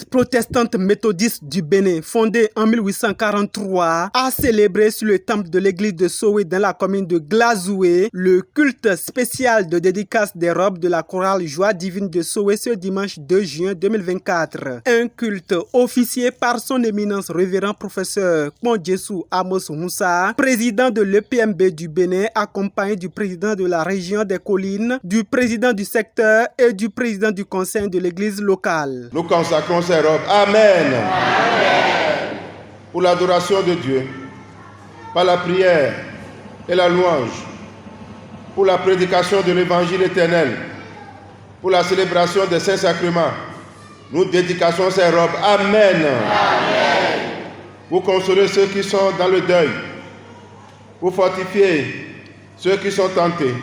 L'Église protestante méthodiste du Bénin, fondée en 1843, a célébré sur le temple de l'église de Sowe dans la commune de Glazoué le culte spécial de dédicace des robes de la chorale Joie divine de Sowe ce dimanche 2 juin 2024. Un culte officié par son éminence révérend professeur Kondjesou Amos Moussa, président de l'EPMB du Bénin, accompagné du président de la région des collines, du président du secteur et du président du conseil de l'église locale. Nous consacrons ces robes. Amen. Amen. Pour l'adoration de Dieu, par la prière et la louange, pour la prédication de l'évangile éternel, pour la célébration des saints sacrements, nous dédicassons ces robes. Amen. Amen. Pour consoler ceux qui sont dans le deuil, pour fortifier ceux qui sont tentés,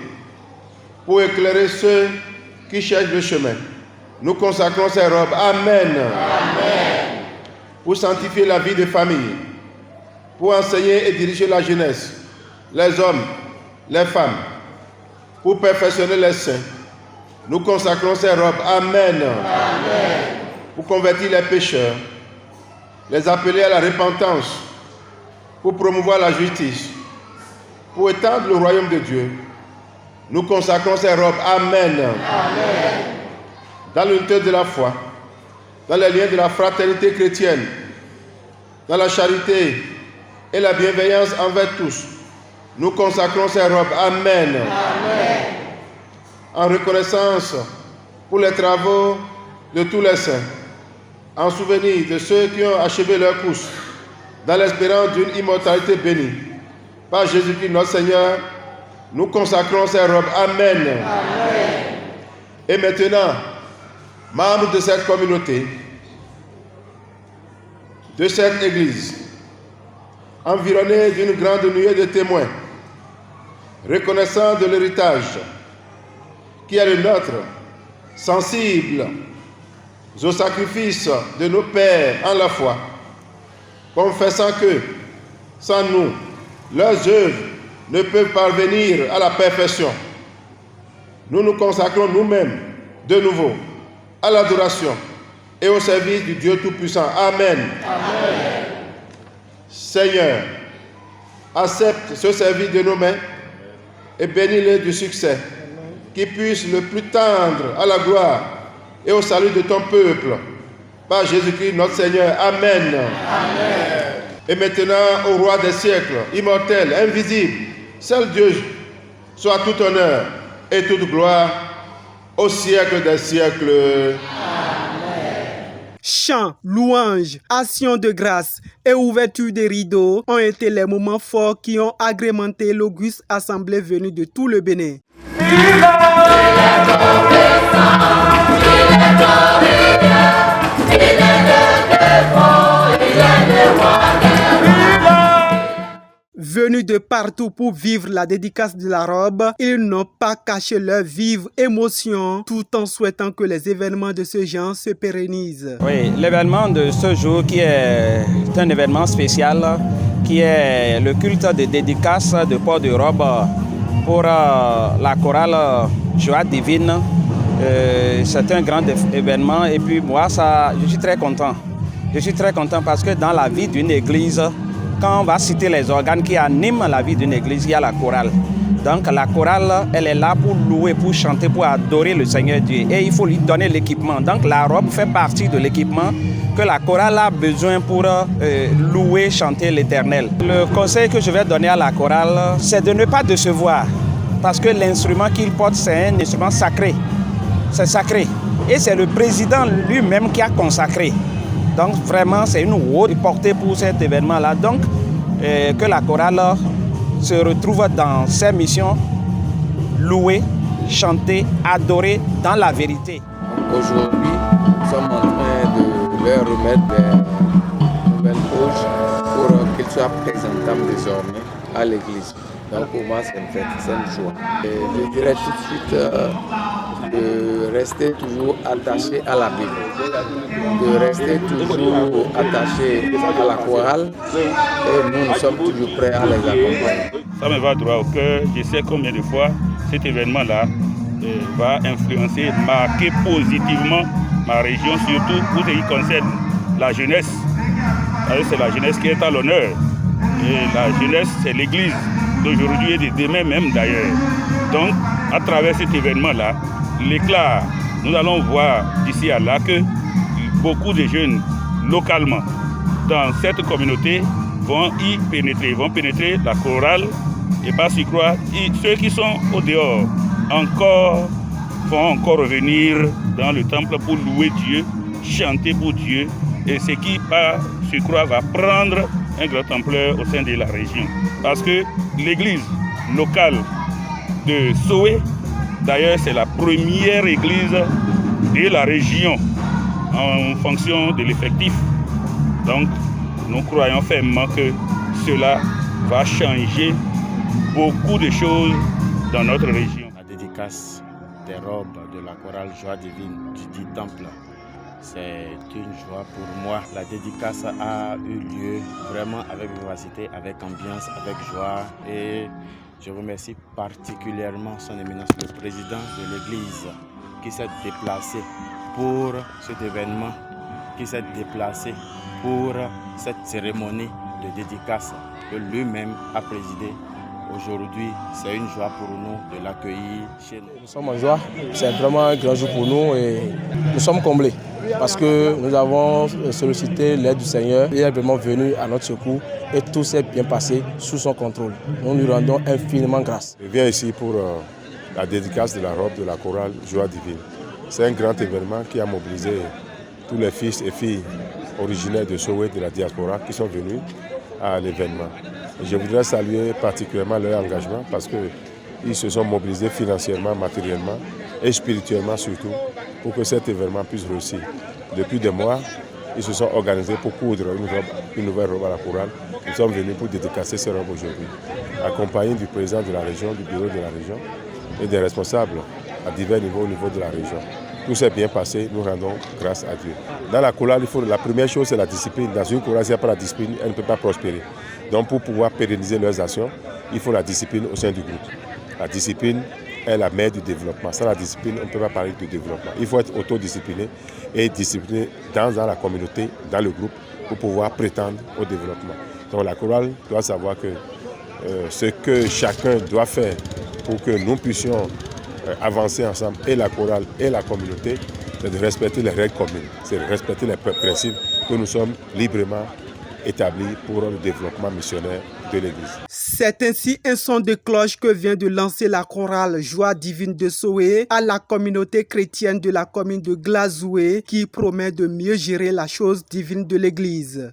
pour éclairer ceux qui cherchent le chemin. Nous consacrons ces robes. Amen. Amen. Pour sanctifier la vie des familles, pour enseigner et diriger la jeunesse, les hommes, les femmes, pour perfectionner les saints. Nous consacrons ces robes. Amen. Amen. Pour convertir les pécheurs, les appeler à la repentance, pour promouvoir la justice, pour étendre le royaume de Dieu. Nous consacrons ces robes. Amen. Amen. Dans l'unité de la foi, dans les liens de la fraternité chrétienne, dans la charité et la bienveillance envers tous, nous consacrons ces robes. Amen. Amen. En reconnaissance pour les travaux de tous les saints, en souvenir de ceux qui ont achevé leur course, dans l'espérance d'une immortalité bénie. Par Jésus-Christ notre Seigneur, nous consacrons ces robes. Amen. Amen. Et maintenant, membres de cette communauté, de cette église, environnés d'une grande nuée de témoins, reconnaissants de l'héritage qui est le nôtre, sensibles au sacrifice de nos pères en la foi, confessant que, sans nous, leurs œuvres ne peuvent parvenir à la perfection. Nous nous consacrons nous-mêmes de nouveau à l'adoration et au service du Dieu Tout-Puissant. Amen. Amen. Seigneur, accepte ce service de nos mains et bénis-les du succès, qui puisse le plus tendre à la gloire et au salut de ton peuple. Par Jésus-Christ notre Seigneur. Amen. Amen. Et maintenant, au roi des siècles, immortel, invisible, seul Dieu, soit tout honneur et toute gloire au siècle des siècles. Amen. Chants, louanges, actions de grâce et ouverture des rideaux ont été les moments forts qui ont agrémenté l'auguste assemblée venue de tout le Bénin. Venus de partout pour vivre la dédicace de la robe, ils n'ont pas caché leur vive émotion tout en souhaitant que les événements de ce genre se pérennisent. Oui, l'événement de ce jour qui est un événement spécial, qui est le culte de dédicace de port de robe pour la chorale Joie divine. C'est un grand événement et puis moi, je suis très content. Je suis très content parce que dans la vie d'une église, quand on va citer les organes qui animent la vie d'une église, il y a la chorale. Donc la chorale, elle est là pour louer, pour chanter, pour adorer le Seigneur Dieu. Et il faut lui donner l'équipement. Donc la robe fait partie de l'équipement que la chorale a besoin pour louer, chanter l'Éternel. Le conseil que je vais donner à la chorale, c'est de ne pas décevoir. Parce que l'instrument qu'il porte, c'est un instrument sacré. C'est sacré. Et c'est le président lui-même qui a consacré. Donc vraiment, c'est une haute portée pour cet événement-là. Donc, que la chorale se retrouve dans ses missions, louer, chanter, adorer dans la vérité. Aujourd'hui, nous sommes en train de leur remettre des nouvelles poches pour qu'ils soient présentables désormais à l'église. Donc pour moi, c'est une fête, c'est une joie. Et je dirais tout de suite de rester toujours attaché à la Bible, de rester toujours attaché à la chorale et nous sommes toujours prêts à les accompagner. Ça me va droit au cœur. Je sais combien de fois cet événement-là va influencer, marquer positivement ma région, surtout pour ce qui concerne la jeunesse. C'est la jeunesse qui est à l'honneur. Et la jeunesse, c'est l'église d'aujourd'hui et de demain même d'ailleurs. Donc, à travers cet événement-là, l'éclat, nous allons voir d'ici à là que beaucoup de jeunes localement dans cette communauté vont y pénétrer, vont pénétrer la chorale et pas s'y croire. Et ceux qui sont au dehors vont encore revenir dans le temple pour louer Dieu, chanter pour Dieu. Et ce qui, par se croire, va prendre un grand ampleur au sein de la région. Parce que l'église locale de Sowe, d'ailleurs, c'est la première église de la région en fonction de l'effectif. Donc, nous croyons fermement que cela va changer beaucoup de choses dans notre région. La dédicace des robes de la chorale Joie divine du dit temple, c'est une joie pour moi. La dédicace a eu lieu vraiment avec vivacité, avec ambiance, avec joie. Et je remercie particulièrement son éminence, le président de l'église, qui s'est déplacé pour cet événement, qui s'est déplacé pour cette cérémonie de dédicace que lui-même a présidée. Aujourd'hui, c'est une joie pour nous de l'accueillir chez nous. Nous sommes en joie, c'est vraiment un grand jour pour nous et nous sommes comblés parce que nous avons sollicité l'aide du Seigneur. Il est vraiment venu à notre secours et tout s'est bien passé sous son contrôle. Nous lui rendons infiniment grâce. Je viens ici pour la dédicace de la robe de la chorale Joie divine. C'est un grand événement qui a mobilisé tous les fils et filles originaires de Sowe, de la diaspora, qui sont venus à l'événement. Je voudrais saluer particulièrement leur engagement parce qu'ils se sont mobilisés financièrement, matériellement et spirituellement surtout pour que cet événement puisse réussir. Depuis des mois, ils se sont organisés pour coudre une nouvelle robe à la chorale. Nous sommes venus pour dédicacer ces robes aujourd'hui, accompagnés du président de la région, du bureau de la région et des responsables à divers niveaux au niveau de la région. Tout s'est bien passé, nous rendons grâce à Dieu. Dans la chorale, la première chose, c'est la discipline. Dans une chorale, s'il n'y a pas la discipline, elle ne peut pas prospérer. Donc pour pouvoir pérenniser leurs actions, il faut la discipline au sein du groupe. La discipline est la mère du développement. Sans la discipline, on ne peut pas parler de développement. Il faut être autodiscipliné et discipliné dans la communauté, dans le groupe, pour pouvoir prétendre au développement. Donc la chorale doit savoir que ce que chacun doit faire pour que nous puissions avancer ensemble, et la chorale et la communauté, c'est de respecter les règles communes, c'est de respecter les principes que nous sommes librement établis pour le développement missionnaire de l'Église. C'est ainsi un son de cloche que vient de lancer la chorale Joie divine de Sowe à la communauté chrétienne de la commune de Glazoué qui promet de mieux gérer la chose divine de l'Église.